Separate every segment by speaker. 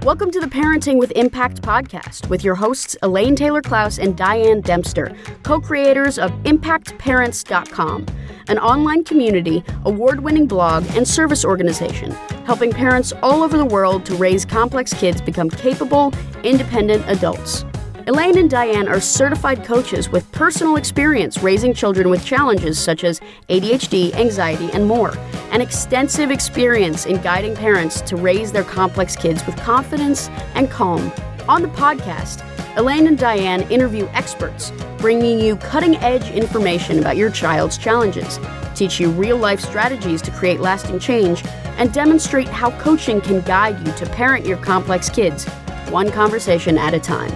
Speaker 1: Welcome to the Parenting with Impact podcast with your hosts Elaine Taylor-Klaus and Diane Dempster, co-creators of ImpactParents.com, an online community, award-winning blog, and service organization helping parents all over the world to raise complex kids become capable, independent adults. Elaine and Diane are certified coaches with personal experience raising children with challenges such as ADHD, anxiety, and more, and extensive experience in guiding parents to raise their complex kids with confidence and calm. On the podcast, Elaine and Diane interview experts, bringing you cutting-edge information about your child's challenges, teach you real-life strategies to create lasting change, and demonstrate how coaching can guide you to parent your complex kids, one conversation at a time.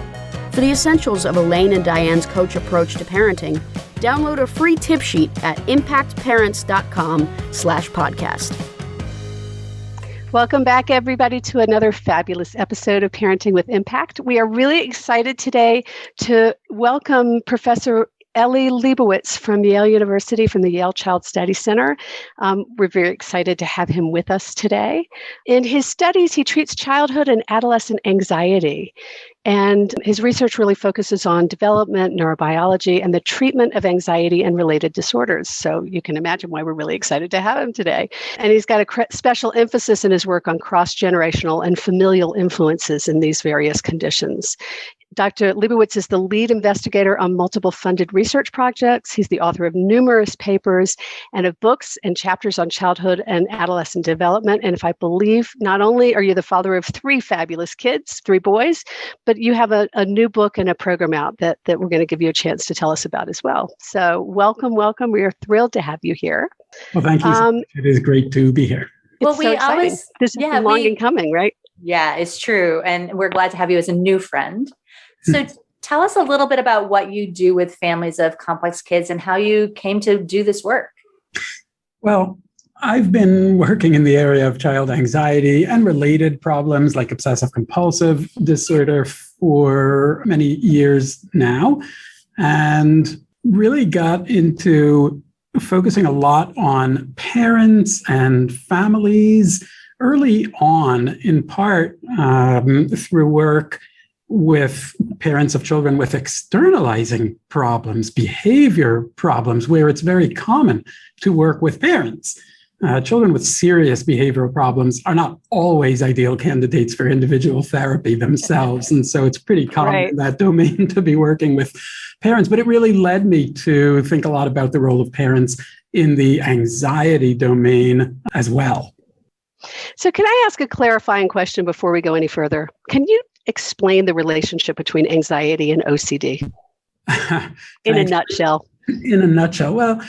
Speaker 1: For the essentials of Elaine and Diane's coach approach to parenting, download a free tip sheet at impactparents.com/podcast.
Speaker 2: Welcome back, everybody, to another fabulous episode of Parenting with Impact. We are really excited today to welcome Professor Eli Liebowitz from Yale University, from the Yale Child Study Center. We're very excited to have him with us today. In his studies, he treats childhood and adolescent anxiety. And his research really focuses on development, neurobiology, and the treatment of anxiety and related disorders. So you can imagine why we're really excited to have him today. And he's got a special emphasis in his work on cross-generational and familial influences in these various conditions. Dr. Liebowitz is the lead investigator on multiple funded research projects. He's the author of numerous papers and of books and chapters on childhood and adolescent development. And if I believe, not only are you the father of 3 fabulous kids, 3 boys, but you have a new book and a program out that we're going to give you a chance to tell us about as well. So welcome. We are thrilled to have you here.
Speaker 3: Well, thank you so much. It is great to be here.
Speaker 2: Well, it's so exciting. This has been long in coming, right?
Speaker 4: Yeah, it's true. And we're glad to have you as a new friend. So tell us a little bit about what you do with families of complex kids and how you came to do this work.
Speaker 3: Well, I've been working in the area of child anxiety and related problems like obsessive compulsive disorder for many years now, and really got into focusing a lot on parents and families early on, in part through work with parents of children with externalizing problems, behavior problems, where it's very common to work with parents. Children with serious behavioral problems are not always ideal candidates for individual therapy themselves. And so it's pretty common in that domain to be working with parents. But it really led me to think a lot about the role of parents in the anxiety domain as well.
Speaker 2: So can I ask a clarifying question before we go any further? Can you explain the relationship between anxiety and OCD in a nutshell?
Speaker 3: In a nutshell. Well,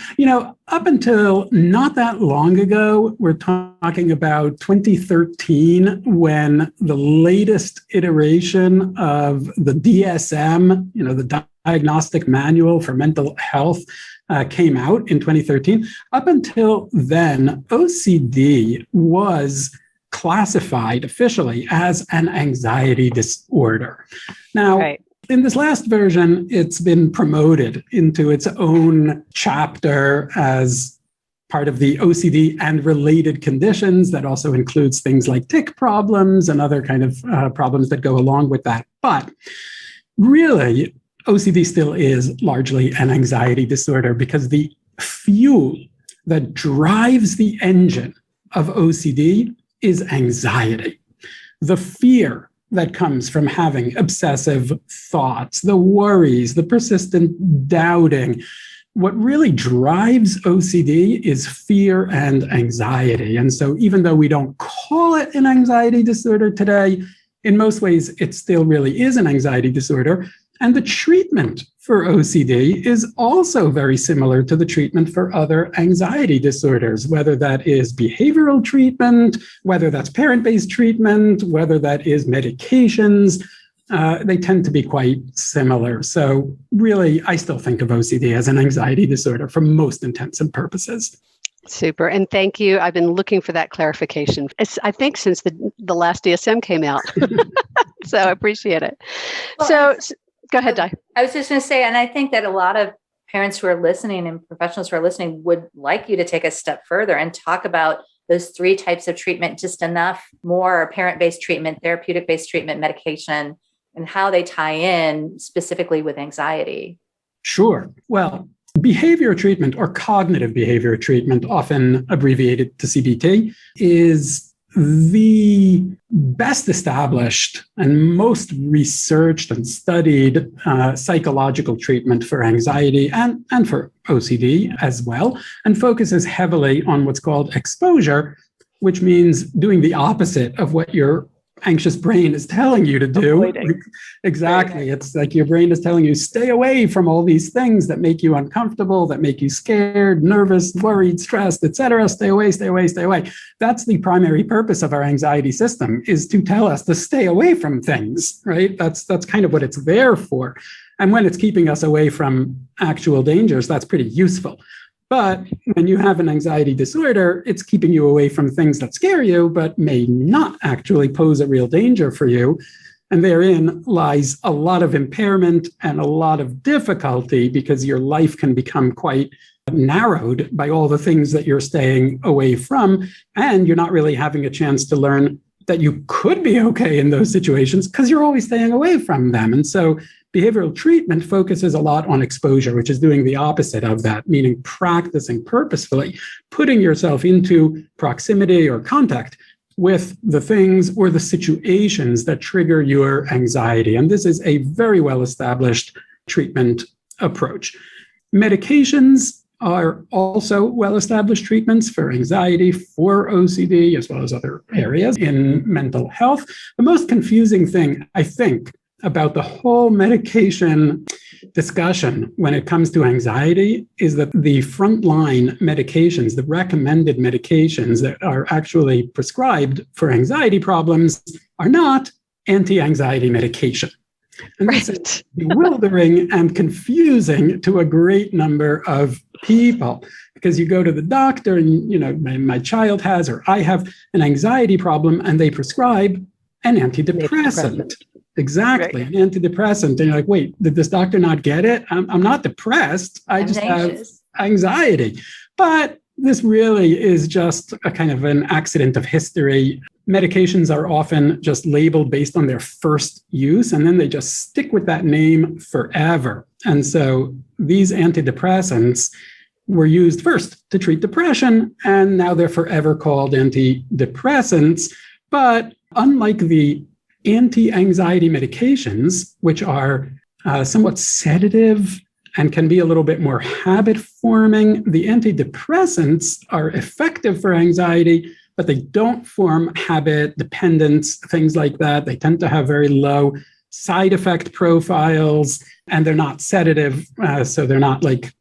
Speaker 3: up until not that long ago, we're talking about 2013, when the latest iteration of the DSM, the Diagnostic Manual for Mental Health, came out in 2013. Up until then, OCD was classified officially as an anxiety disorder. Now, in this last version, it's been promoted into its own chapter as part of the OCD and related conditions that also includes things like tic problems and other kind of problems that go along with that. But really, OCD still is largely an anxiety disorder because the fuel that drives the engine of OCD is anxiety. The fear that comes from having obsessive thoughts, the worries, the persistent doubting. What really drives OCD is fear and anxiety. And so even though we don't call it an anxiety disorder today, in most ways, it still really is an anxiety disorder. And the treatment for OCD is also very similar to the treatment for other anxiety disorders, whether that is behavioral treatment, whether that's parent-based treatment, whether that is medications. They tend to be quite similar. So really, I still think of OCD as an anxiety disorder for most intents and purposes.
Speaker 2: Super. And thank you. I've been looking for that clarification. I think since the last DSM came out. So I appreciate it. Well, so go ahead, Di.
Speaker 4: I was just going to say, and I think that a lot of parents who are listening and professionals who are listening would like you to take a step further and talk about those three types of treatment just enough? More parent-based treatment, therapeutic-based treatment, medication, and how they tie in specifically with anxiety?
Speaker 3: Sure. Well, behavior treatment or cognitive behavior treatment, often abbreviated to CBT, is the best established and most researched and studied psychological treatment for anxiety and for OCD as well, and focuses heavily on what's called exposure, which means doing the opposite of what your anxious brain is telling you to do.
Speaker 2: Avoiding.
Speaker 3: Exactly. It's like your brain is telling you, stay away from all these things that make you uncomfortable, that make you scared, nervous, worried, stressed, etc. Stay away, stay away, stay away. That's the primary purpose of our anxiety system, is to tell us to stay away from things, right? That's kind of what it's there for. And when it's keeping us away from actual dangers, that's pretty useful. But when you have an anxiety disorder, it's keeping you away from things that scare you, but may not actually pose a real danger for you. And therein lies a lot of impairment and a lot of difficulty, because your life can become quite narrowed by all the things that you're staying away from. And you're not really having a chance to learn that you could be okay in those situations because you're always staying away from them. And so behavioral treatment focuses a lot on exposure, which is doing the opposite of that, meaning practicing purposefully, putting yourself into proximity or contact with the things or the situations that trigger your anxiety. And this is a very well-established treatment approach. Medications are also well-established treatments for anxiety, for OCD, as well as other areas in mental health. The most confusing thing, I think, about the whole medication discussion when it comes to anxiety is that the frontline medications, the recommended medications that are actually prescribed for anxiety problems, are not anti-anxiety medication. And this is bewildering and confusing to a great number of people, because you go to the doctor and, my child has, or I have an anxiety problem, and they prescribe an antidepressant. Exactly, right. An antidepressant. And you're like, wait, did this doctor not get it? I'm not depressed. I just have anxiety. But this really is just a kind of an accident of history. Medications are often just labeled based on their first use, and then they just stick with that name forever. And so these antidepressants were used first to treat depression, and now they're forever called antidepressants. But unlike the anti-anxiety medications, which are somewhat sedative and can be a little bit more habit-forming, the antidepressants are effective for anxiety, but they don't form habit dependence, things like that. They tend to have very low side effect profiles, and they're not sedative, so they're not like,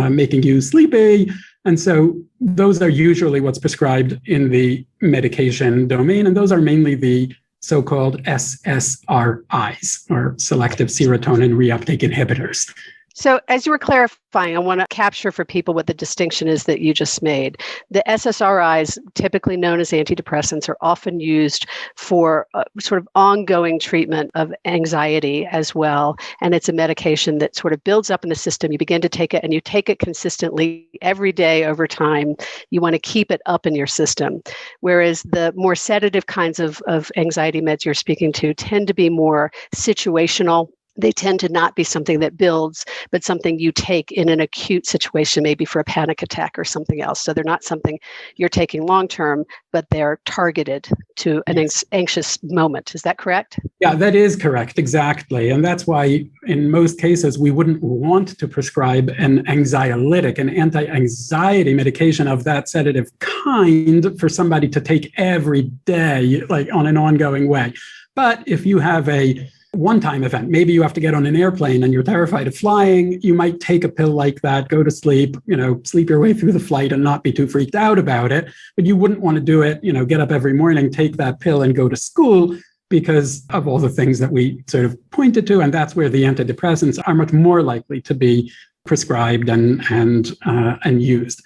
Speaker 3: making you sleepy. And so those are usually what's prescribed in the medication domain, and those are mainly the so-called SSRIs, or selective serotonin reuptake inhibitors.
Speaker 2: So as you were clarifying, I want to capture for people what the distinction is that you just made. The SSRIs, typically known as antidepressants, are often used for sort of ongoing treatment of anxiety as well. And it's a medication that sort of builds up in the system. You begin to take it, and you take it consistently every day over time. You want to keep it up in your system. Whereas the more sedative kinds of anxiety meds you're speaking to tend to be more situational. They tend to not be something that builds, but something you take in an acute situation, maybe for a panic attack or something else. So they're not something you're taking long-term, but they're targeted to an anxious moment. Is that correct?
Speaker 3: Yeah, that is correct. Exactly. And that's why in most cases, we wouldn't want to prescribe an anxiolytic, an anti-anxiety medication of that sedative kind for somebody to take every day, like on an ongoing way. But if you have a one-time event, maybe you have to get on an airplane and you're terrified of flying, you might take a pill like that, go to sleep, sleep your way through the flight and not be too freaked out about it. But you wouldn't want to do it, get up every morning, take that pill and go to school, because of all the things that we sort of pointed to. And that's where the antidepressants are much more likely to be prescribed and used.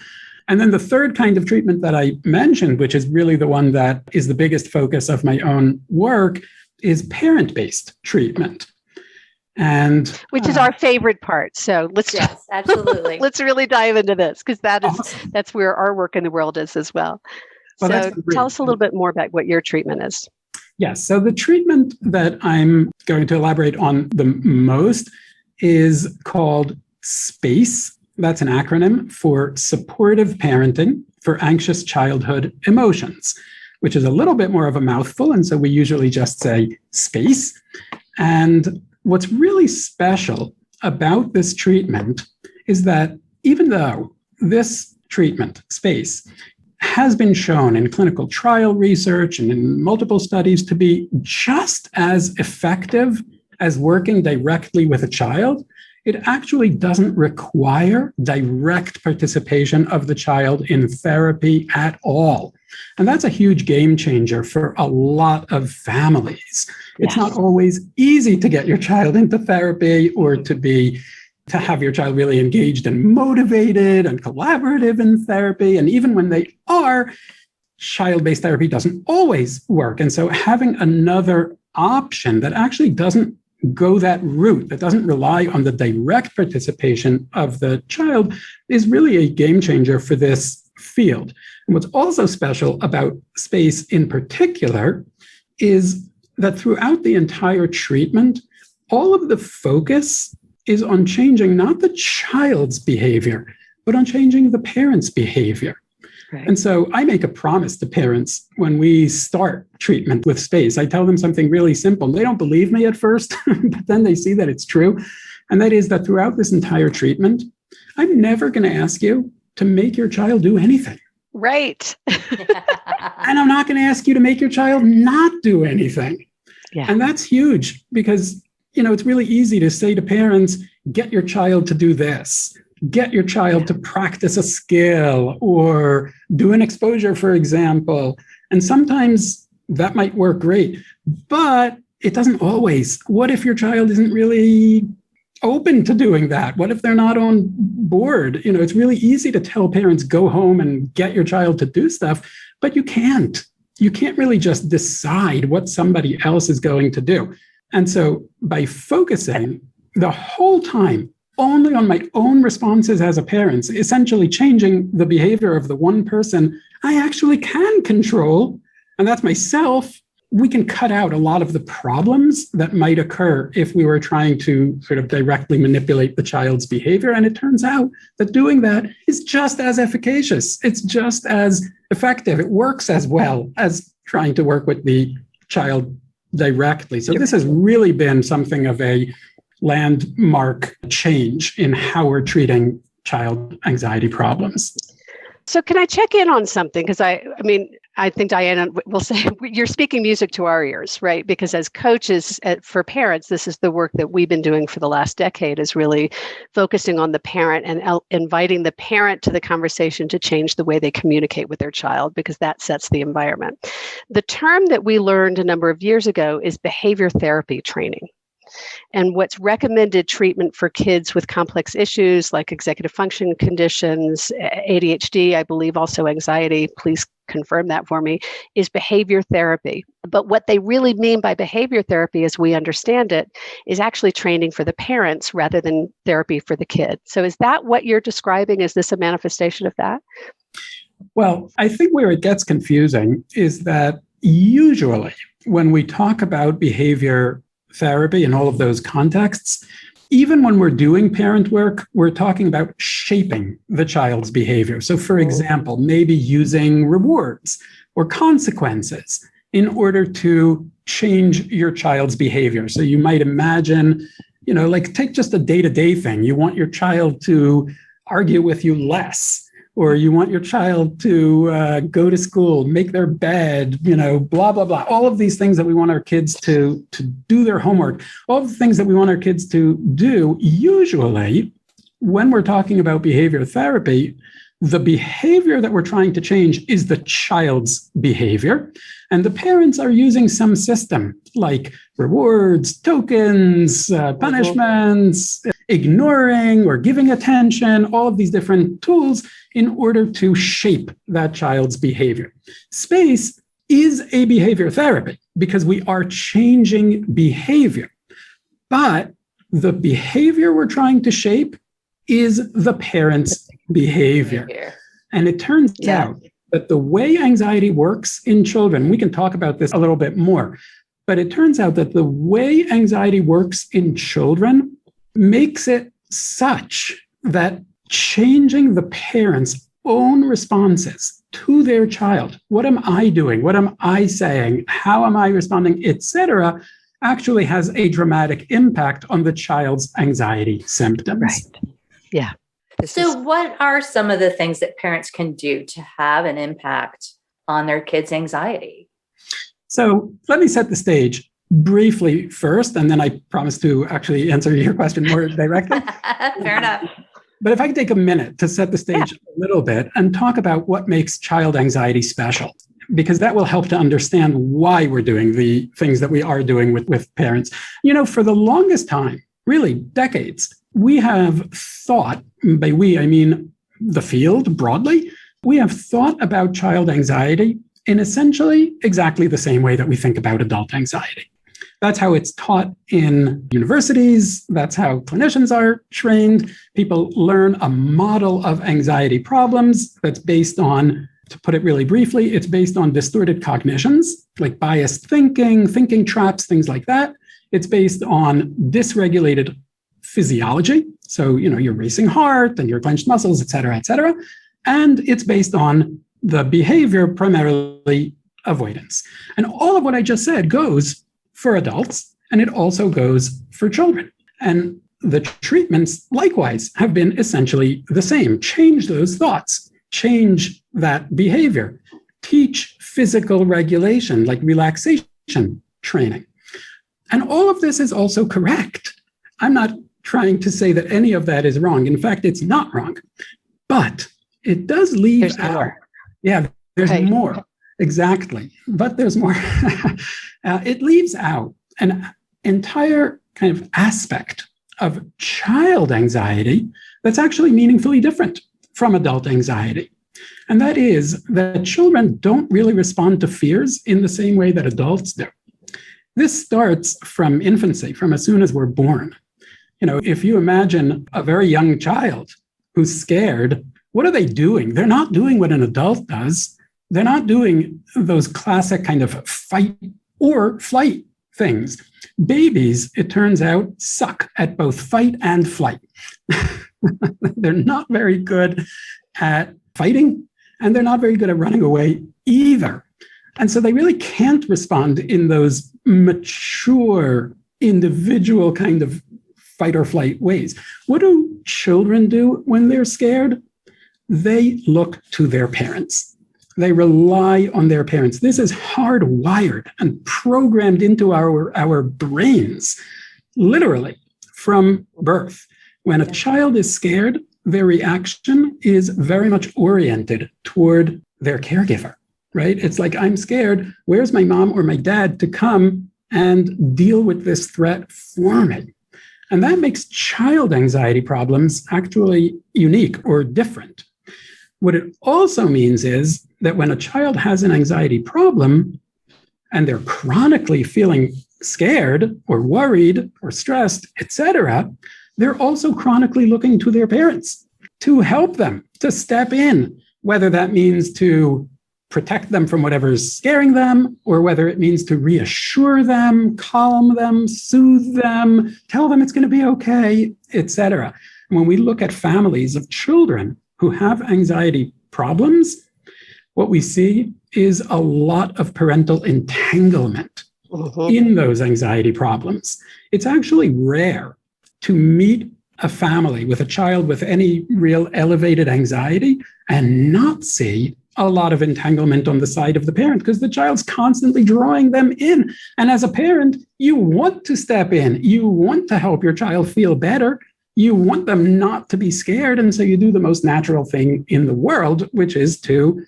Speaker 3: And then the third kind of treatment that I mentioned, which is really the one that is the biggest focus of my own work, is parent-based treatment. And
Speaker 2: which is our favorite part. So let's
Speaker 4: absolutely.
Speaker 2: Let's really dive into this, because
Speaker 3: awesome.
Speaker 2: That's where our work in the world is as well.
Speaker 3: Well,
Speaker 2: so tell us a little bit more about what your treatment is.
Speaker 3: Yes. So the treatment that I'm going to elaborate on the most is called SPACE. That's an acronym for Supportive Parenting for Anxious Childhood Emotions, which is a little bit more of a mouthful. And so we usually just say SPACE. And what's really special about this treatment is that even though this treatment, SPACE, has been shown in clinical trial research and in multiple studies to be just as effective as working directly with a child, it actually doesn't require direct participation of the child in therapy at all. And that's a huge game changer for a lot of families. It's not always easy to get your child into therapy or to have your child really engaged and motivated and collaborative in therapy. And even when they are, child-based therapy doesn't always work. And so having another option that actually doesn't go that route, that doesn't rely on the direct participation of the child, is really a game changer for this field. And what's also special about SPACE in particular is that throughout the entire treatment, all of the focus is on changing not the child's behavior, but on changing the parent's behavior. Right. And so I make a promise to parents when we start treatment with SPACE. I tell them something really simple. They don't believe me at first, but then they see that it's true. And that is that throughout this entire treatment, I'm never going to ask you to make your child do anything.
Speaker 2: Right.
Speaker 3: And I'm not going to ask you to make your child not do anything. Yeah. And that's huge because it's really easy to say to parents, get your child to do this, get your child to practice a skill or do an exposure, for example. And sometimes that might work great, but it doesn't always. What if your child isn't really open to doing that? What if they're not on board? It's really easy to tell parents, go home and get your child to do stuff, but you can't. You can't really just decide what somebody else is going to do. And so by focusing the whole time only on my own responses as a parent, essentially changing the behavior of the one person I actually can control, and that's myself, we can cut out a lot of the problems that might occur if we were trying to sort of directly manipulate the child's behavior. And it turns out that doing that is just as efficacious. It's just as effective. It works as well as trying to work with the child directly. So this has really been something of a landmark change in how we're treating child anxiety problems.
Speaker 2: So can I check in on something? Because I think Diane will say you're speaking music to our ears, right? Because as coaches for parents, this is the work that we've been doing for the last decade, is really focusing on the parent and inviting the parent to the conversation to change the way they communicate with their child, because that sets the environment. The term that we learned a number of years ago is behavior therapy training. And what's recommended treatment for kids with complex issues like executive function conditions, ADHD, I believe also anxiety, please confirm that for me, is behavior therapy. But what they really mean by behavior therapy, as we understand it, is actually training for the parents rather than therapy for the kid. So is that what you're describing? Is this a manifestation of that?
Speaker 3: Well, I think where it gets confusing is that usually when we talk about behavior therapy in all of those contexts, even when we're doing parent work, we're talking about shaping the child's behavior. So for example, maybe using rewards or consequences in order to change your child's behavior. So you might imagine, like take just a day-to-day thing. You want your child to argue with you less, or you want your child to go to school, make their bed, blah, blah, blah. All of these things that we want our kids to do their homework, all of the things that we want our kids to do, usually when we're talking about behavior therapy, the behavior that we're trying to change is the child's behavior. And the parents are using some system like rewards, tokens, punishments, ignoring or giving attention, all of these different tools in order to shape that child's behavior. SPACE is a behavior therapy because we are changing behavior. But the behavior we're trying to shape is the parent's behavior. And it turns out that the way anxiety works in children, we can talk about this a little bit more, but it turns out that the way anxiety works in children makes it such that changing the parents' own responses to their child, what am I doing? What am I saying? How am I responding, etc., actually has a dramatic impact on the child's anxiety symptoms.
Speaker 2: Right. Yeah.
Speaker 4: So what are some of the things that parents can do to have an impact on their kids' anxiety?
Speaker 3: So let me set the stage briefly first, and then I promise to actually answer your question more directly.
Speaker 4: Fair enough.
Speaker 3: But if I could take a minute to set the stage a little bit and talk about what makes child anxiety special, because that will help to understand why we're doing the things that we are doing with parents. You know, for the longest time, really decades, we have thought, by we, I mean the field broadly, we have thought about child anxiety in essentially exactly the same way that we think about adult anxiety. That's how it's taught in universities. That's how clinicians are trained. People learn a model of anxiety problems that's based on, to put it really briefly, it's based on distorted cognitions, like biased thinking traps, things like that. It's based on dysregulated physiology. So, you know, your racing heart and your clenched muscles, et cetera, et cetera. And it's based on the behavior, primarily avoidance. And all of what I just said goes for adults, and it also goes for children. And the treatments, likewise, have been essentially the same. Change those thoughts, change that behavior, teach physical regulation, like relaxation training. And all of this is also correct. I'm not trying to say that any of that is wrong. In fact, it's not wrong. But it does leave out. More. Yeah, there's more. Exactly. But there's more. It leaves out an entire kind of aspect of child anxiety that's actually meaningfully different from adult anxiety. And that is that children don't really respond to fears in the same way that adults do. This starts from infancy, from as soon as we're born. You know, if you imagine a very young child who's scared, what are they doing? They're not doing what an adult does. They're not doing those classic kind of fight or flight things. Babies, it turns out, suck at both fight and flight. They're not very good at fighting, and they're not very good at running away either. And so they really can't respond in those mature, individual kind of fight or flight ways. What do children do when they're scared? They look to their parents. They rely on their parents. This is hardwired and programmed into our brains, literally from birth. When a child is scared, their reaction is very much oriented toward their caregiver, right? It's like, I'm scared. Where's my mom or my dad to come and deal with this threat for me? And that makes child anxiety problems actually unique or different. What it also means is that when a child has an anxiety problem and they're chronically feeling scared or worried or stressed, etc., they're also chronically looking to their parents to help them, to step in, whether that means to protect them from whatever's scaring them, or whether it means to reassure them, calm them, soothe them, tell them it's going to be okay, etc. When we look at families of children who have anxiety problems, what we see is a lot of parental entanglement in those anxiety problems. It's actually rare to meet a family with a child with any real elevated anxiety and not see a lot of entanglement on the side of the parent, because the child's constantly drawing them in. And as a parent, you want to step in. You want to help your child feel better. You want them not to be scared. And so you do the most natural thing in the world, which is to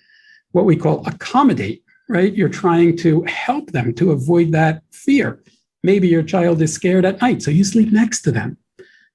Speaker 3: what we call accommodate, right? You're trying to help them to avoid that fear. Maybe your child is scared at night, so you sleep next to them.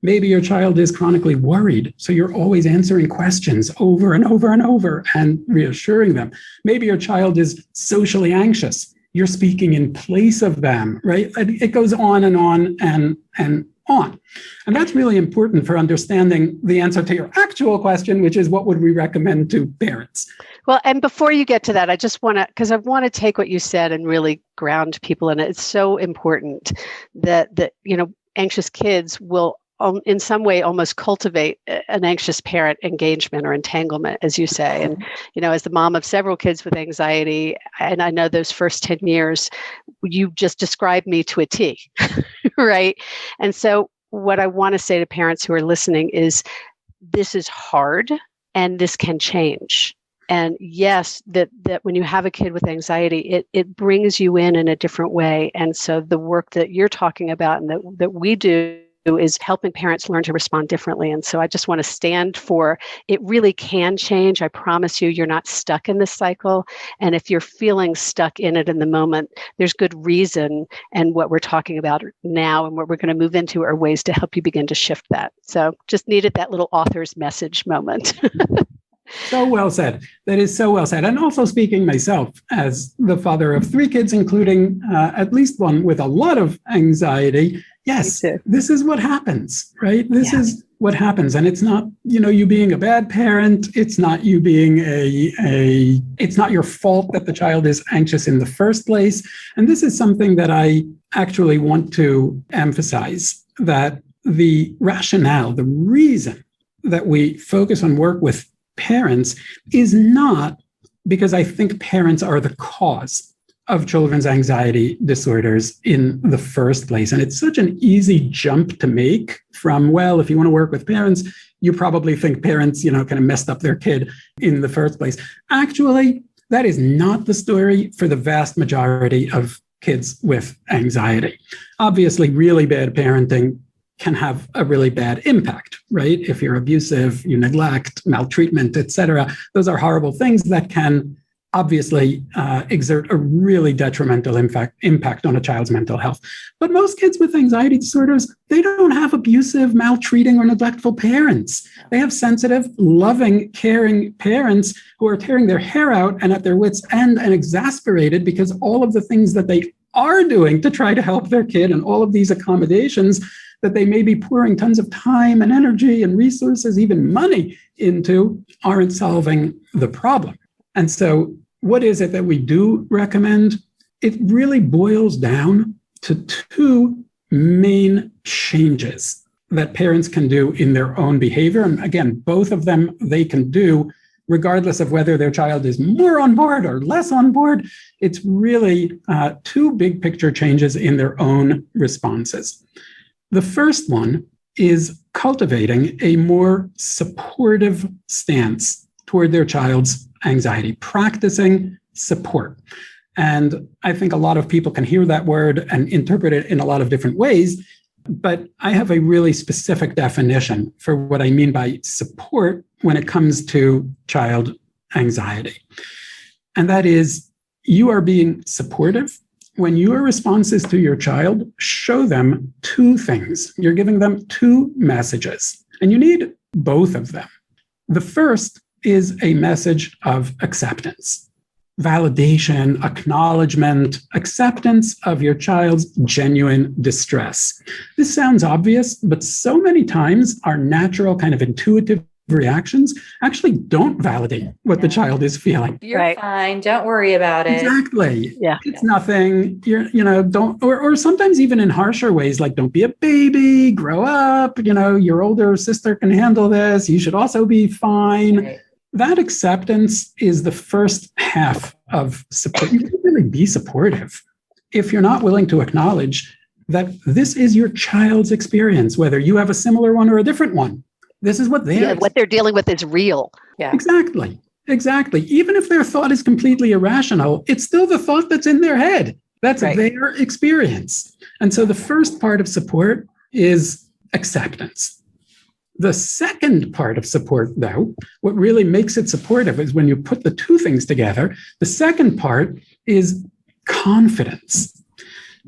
Speaker 3: Maybe your child is chronically worried, so you're always answering questions over and over and over and reassuring them. Maybe your child is socially anxious, you're speaking in place of them, right? It goes on and on and on. And that's really important for understanding the answer to your actual question, which is what would we recommend to parents?
Speaker 2: Well, and before you get to that, I just want to, because I want to take what you said and really ground people in it. It's so important that anxious kids will in some way almost cultivate an anxious parent engagement or entanglement, as you say. And, as the mom of several kids with anxiety, and I know those first 10 years, you just described me to a T, right? And so what I want to say to parents who are listening is this is hard and this can change. And yes, that when you have a kid with anxiety, it brings you in a different way. And so the work that you're talking about and that we do is helping parents learn to respond differently. And so I just want to stand for it really can change. I promise you, you're not stuck in this cycle. And if you're feeling stuck in it in the moment, there's good reason. And what we're talking about now and what we're going to move into are ways to help you begin to shift that. So just needed that little author's message moment.
Speaker 3: So well said. That is so well said. And also speaking myself as the father of 3 kids, including at least one with a lot of anxiety. Yes, this is what happens, right? This is what happens. And it's not, you being a bad parent. It's not you being it's not your fault that the child is anxious in the first place. And this is something that I actually want to emphasize, that the rationale, the reason that we focus on work with parents is not because I think parents are the cause of children's anxiety disorders in the first place. And it's such an easy jump to make from, well, if you want to work with parents, you probably think parents, kind of messed up their kid in the first place. Actually, that is not the story for the vast majority of kids with anxiety. Obviously, really bad parenting can have a really bad impact, right? If you're abusive, you neglect, maltreatment, etc. Those are horrible things that can obviously exert a really detrimental impact on a child's mental health. But most kids with anxiety disorders, they don't have abusive, maltreating, or neglectful parents. They have sensitive, loving, caring parents who are tearing their hair out and at their wits' end and exasperated because all of the things that they are doing to try to help their kid and all of these accommodations that they may be pouring tons of time and energy and resources, even money into, aren't solving the problem. And so what is it that we do recommend? It really boils down to 2 main changes that parents can do in their own behavior. And again, both of them they can do regardless of whether their child is more on board or less on board. It's really 2 big picture changes in their own responses. The first one is cultivating a more supportive stance toward their child's anxiety, practicing support. And I think a lot of people can hear that word and interpret it in a lot of different ways, but I have a really specific definition for what I mean by support when it comes to child anxiety. And that is, you are being supportive when your responses to your child show them 2 things. You're giving them 2 messages, and you need both of them. The first is a message of acceptance, validation, acknowledgement, acceptance of your child's genuine distress. This sounds obvious, but so many times our natural kind of intuitive reactions actually don't validate what the child is feeling.
Speaker 4: You're fine. Don't worry about it.
Speaker 3: Exactly.
Speaker 2: Yeah.
Speaker 3: It's nothing. Don't, or sometimes even in harsher ways, like don't be a baby, grow up, your older sister can handle this. You should also be fine. Right. That acceptance is the first half of support. You can't really be supportive if you're not willing to acknowledge that this is your child's experience, whether you have a similar one or a different one. This is what
Speaker 2: what they're dealing with is real.
Speaker 3: Yeah. Exactly. Even if their thought is completely irrational, it's still the thought that's in their head. That's their experience. And so the first part of support is acceptance. The second part of support, though, what really makes it supportive is when you put the 2 things together. The second part is confidence,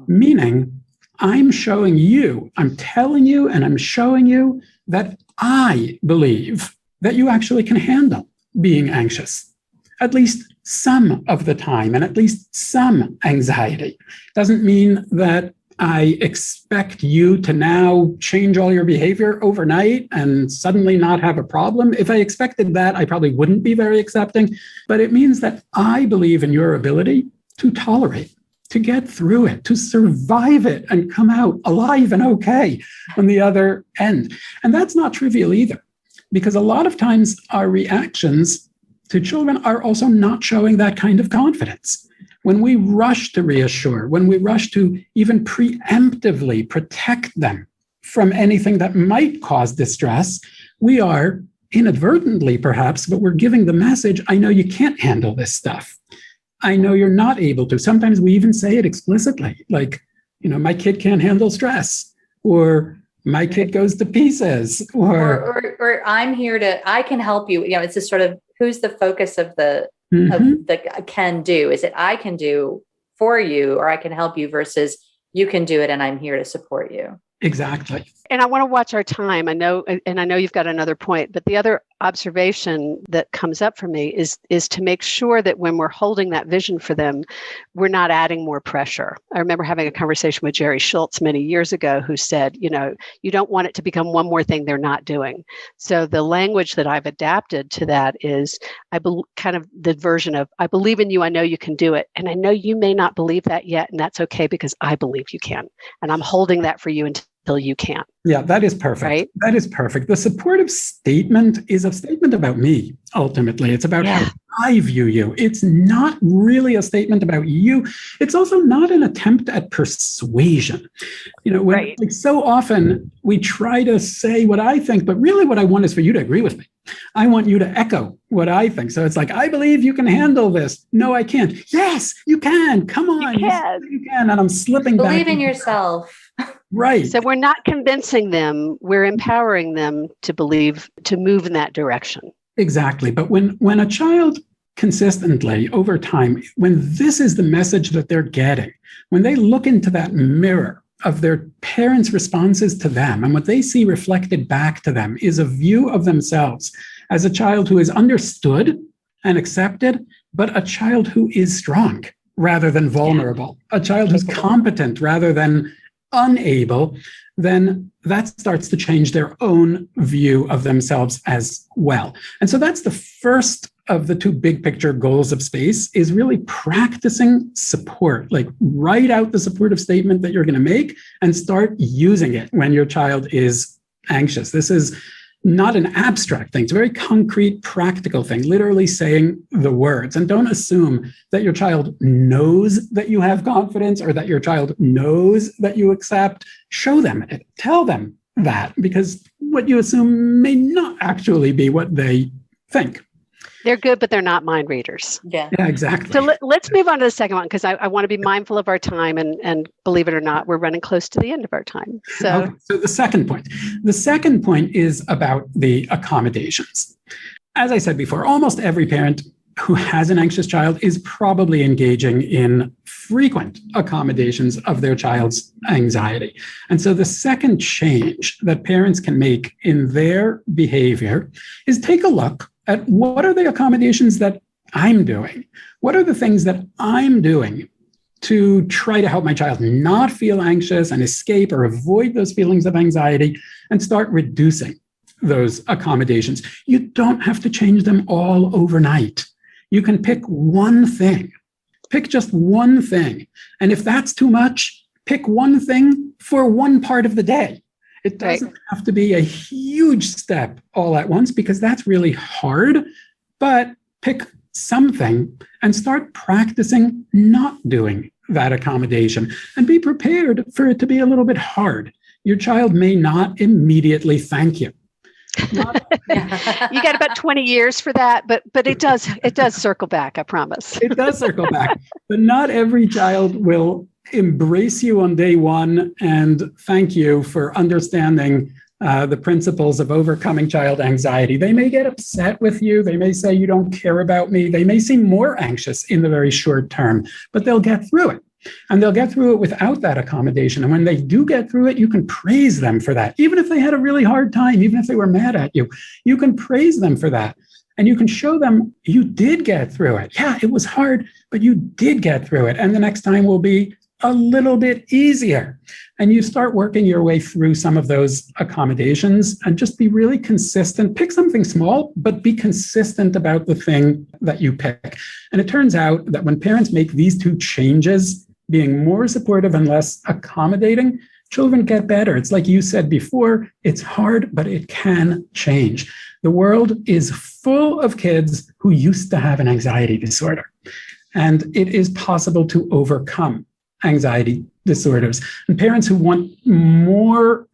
Speaker 3: meaning I'm telling you, and I'm showing you that I believe that you actually can handle being anxious. at least some of the time and at least some anxiety. Doesn't mean that I expect you to now change all your behavior overnight and suddenly not have a problem. If I expected that, I probably wouldn't be very accepting. But it means that I believe in your ability to tolerate, to get through it, to survive it and come out alive and okay on the other end. And that's not trivial either, because a lot of times our reactions to children are also not showing that kind of confidence. When we rush to reassure, when we rush to even preemptively protect them from anything that might cause distress, we are inadvertently perhaps, but we're giving the message, I know you can't handle this stuff. I know you're not able to. Sometimes we even say it explicitly, like, my kid can't handle stress, or my kid goes to pieces,
Speaker 4: or I'm here I can help you. It's this sort of, who's the focus of the can do? Is it I can do for you, or I can help you, versus you can do it and I'm here to support you?
Speaker 3: Exactly.
Speaker 2: And I want to watch our time. I know you've got another point, but the other observation that comes up for me is to make sure that when we're holding that vision for them, we're not adding more pressure. I remember having a conversation with Jerry Schultz many years ago, who said, you don't want it to become one more thing they're not doing. So the language that I've adapted to that is kind of the version of, I believe in you, I know you can do it. And I know you may not believe that yet, and that's okay, because I believe you can. And I'm holding that for you until you can.
Speaker 3: Yeah, that is perfect. Right? That is perfect. The supportive statement is a statement about me, ultimately. It's about how I view you. It's not really a statement about you. It's also not an attempt at persuasion. Like so often we try to say what I think, but really what I want is for you to agree with me. I want you to echo what I think. So it's like, I believe you can handle this. No, I can't. Yes, you can. Come on.
Speaker 2: You can.
Speaker 3: You can. And I'm slipping back.
Speaker 4: Believe in yourself.
Speaker 3: Right.
Speaker 2: So we're not convincing them, we're empowering them to believe, to move in that direction.
Speaker 3: Exactly. But when a child consistently over time, when this is the message that they're getting, when they look into that mirror of their parents' responses to them, and what they see reflected back to them is a view of themselves as a child who is understood and accepted, but a child who is strong rather than vulnerable, a child who's competent rather than unable, then that starts to change their own view of themselves as well. And so that's the first of the two big picture goals of SPACE, is really practicing support. Like, write out the supportive statement that you're going to make and start using it when your child is anxious. This is not an abstract thing. It's a very concrete, practical thing, literally saying the words. And don't assume that your child knows that you have confidence or that your child knows that you accept. Show them it. Tell them that, because what you assume may not actually be what they think.
Speaker 2: They're good, but they're not mind readers.
Speaker 3: Yeah, exactly.
Speaker 2: So let's move on to the second one, because I want to be mindful of our time, and believe it or not, we're running close to the end of our time. So
Speaker 3: the second point is about the accommodations. As I said before, almost every parent who has an anxious child is probably engaging in frequent accommodations of their child's anxiety. And so the second change that parents can make in their behavior is take a look at what are the accommodations that I'm doing? What are the things that I'm doing to try to help my child not feel anxious and escape or avoid those feelings of anxiety, and start reducing those accommodations? You don't have to change them all overnight. You can pick one thing. Pick just one thing. And if that's too much, pick one thing for one part of the day. It doesn't have to be a huge step all at once, because that's really hard, but pick something and start practicing not doing that accommodation, and be prepared for it to be a little bit hard. Your child may not immediately thank you.
Speaker 2: You got about 20 years for that, but it does circle back, I promise.
Speaker 3: It does circle back, but not every child will embrace you on day one and thank you for understanding the principles of overcoming child anxiety. They may get upset with you. They may say, you don't care about me. They may seem more anxious in the very short term, but they'll get through it. And they'll get through it without that accommodation. And when they do get through it, you can praise them for that. Even if they had a really hard time, even if they were mad at you, you can praise them for that. And you can show them you did get through it. Yeah, it was hard, but you did get through it. And the next time will be a little bit easier. And you start working your way through some of those accommodations and just be really consistent. Pick something small, but be consistent about the thing that you pick. And it turns out that when parents make these two changes, being more supportive and less accommodating, children get better. It's like you said before, it's hard, but it can change. The world is full of kids who used to have an anxiety disorder, and it is possible to overcome anxiety disorders. And parents who want more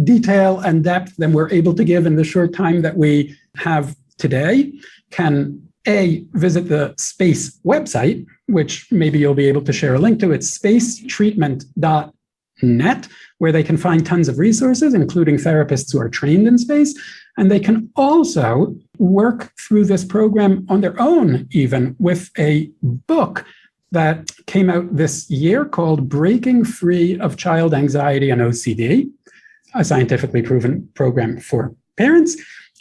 Speaker 3: detail and depth than we're able to give in the short time that we have today can visit the SPACE website, which maybe you'll be able to share a link to. It's spacetreatment.net, where they can find tons of resources, including therapists who are trained in SPACE. And they can also work through this program on their own, even with a book that came out this year called Breaking Free of Child Anxiety and OCD, a scientifically proven program for parents.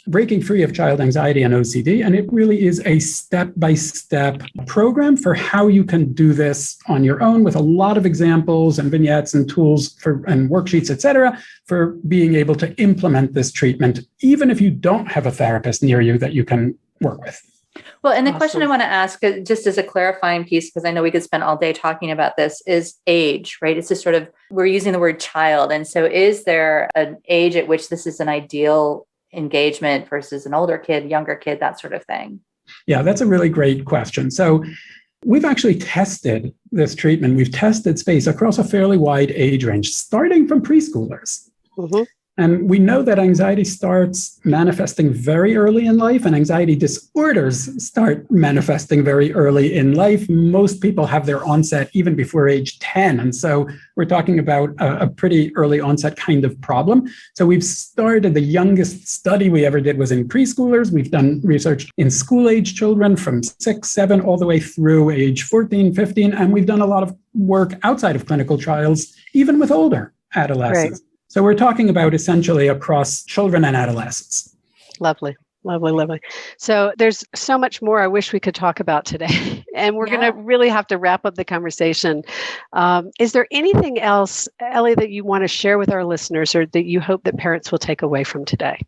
Speaker 3: Breaking Free of Child Anxiety and OCD. And it really is a step-by-step program for how you can do this on your own, with a lot of examples and vignettes and tools and worksheets, et cetera, for being able to implement this treatment, even if you don't have a therapist near you that you can work with.
Speaker 4: Well, and the question I want to ask, just as a clarifying piece, because I know we could spend all day talking about this, is age, right? It's just sort of, we're using the word child. And so is there an age at which this is an ideal engagement versus an older kid, younger kid, that sort of thing?
Speaker 3: Yeah, that's a really great question. So we've actually tested this treatment. We've tested SPACE across a fairly wide age range, starting from preschoolers. Mm-hmm. And we know that anxiety starts manifesting very early in life, and anxiety disorders start manifesting very early in life. Most people have their onset even before age 10. And so we're talking about a pretty early onset kind of problem. So we've started, the youngest study we ever did was in preschoolers. We've done research in school-age children from 6, 7, all the way through age 14, 15. And we've done a lot of work outside of clinical trials, even with older adolescents. Right. So we're talking about essentially across children and adolescents.
Speaker 2: Lovely, lovely, lovely. So there's so much more I wish we could talk about today. And we're going to really have to wrap up the conversation. Is there anything else, Ellie, that you want to share with our listeners, or that you hope that parents will take away from today?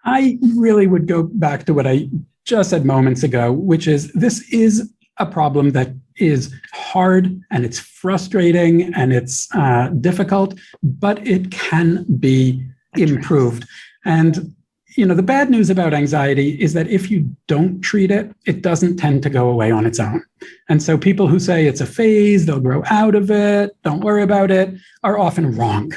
Speaker 3: I really would go back to what I just said moments ago, which is this is a problem that is hard and it's frustrating and it's difficult, but it can be improved. And, you know, the bad news about anxiety is that if you don't treat it, it doesn't tend to go away on its own. And so people who say it's a phase, they'll grow out of it, don't worry about it, are often wrong.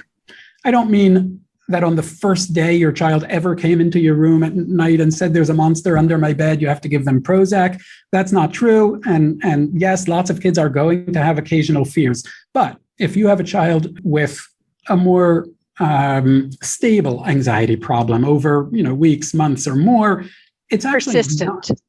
Speaker 3: I don't mean that on the first day your child ever came into your room at night and said, there's a monster under my bed, you have to give them Prozac. That's not true. And yes, lots of kids are going to have occasional fears. But if you have a child with a more stable anxiety problem over, weeks, months, or more, it's actually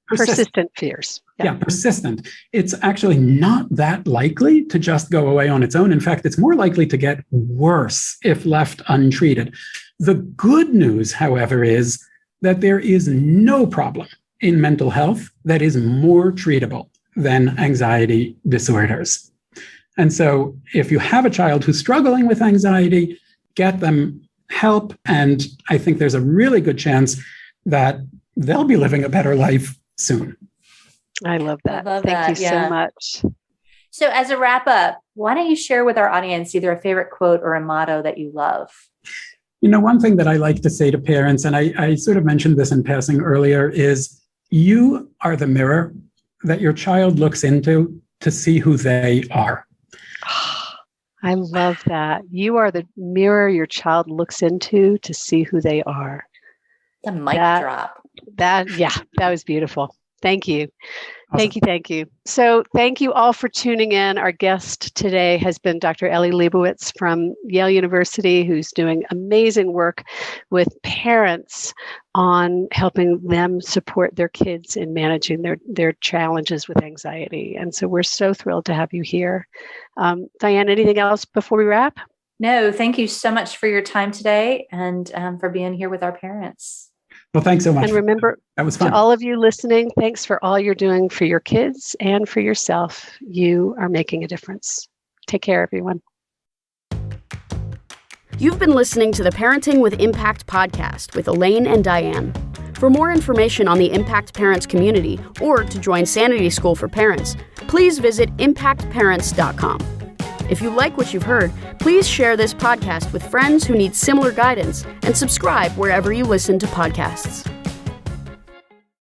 Speaker 2: persistent fears.
Speaker 3: Yeah, persistent. It's actually not that likely to just go away on its own. In fact, it's more likely to get worse if left untreated. The good news, however, is that there is no problem in mental health that is more treatable than anxiety disorders. And so if you have a child who's struggling with anxiety, get them help. And I think there's a really good chance that they'll be living a better life soon.
Speaker 2: I love that. Thank you so much.
Speaker 4: So as a wrap up, why don't you share with our audience either a favorite quote or a motto that you love?
Speaker 3: One thing that I like to say to parents, and I sort of mentioned this in passing earlier, is you are the mirror that your child looks into to see who they are.
Speaker 2: I love that. You are the mirror your child looks into to see who they are.
Speaker 4: The mic drop.
Speaker 2: That was beautiful. Thank you. Awesome. Thank you. So thank you all for tuning in. Our guest today has been Dr. Eli Liebowitz from Yale University, who's doing amazing work with parents on helping them support their kids in managing their challenges with anxiety. And so we're so thrilled to have you here. Diane, anything else before we wrap?
Speaker 4: No, thank you so much for your time today and for being here with our parents.
Speaker 3: Well, thanks so much.
Speaker 2: And remember,
Speaker 3: that was fun.
Speaker 2: to all of you listening, thanks for all you're doing for your kids and for yourself. You are making a difference. Take care, everyone.
Speaker 1: You've been listening to the Parenting with Impact podcast with Elaine and Diane. For more information on the Impact Parents community or to join Sanity School for Parents, please visit impactparents.com. If you like what you've heard, please share this podcast with friends who need similar guidance and subscribe wherever you listen to podcasts.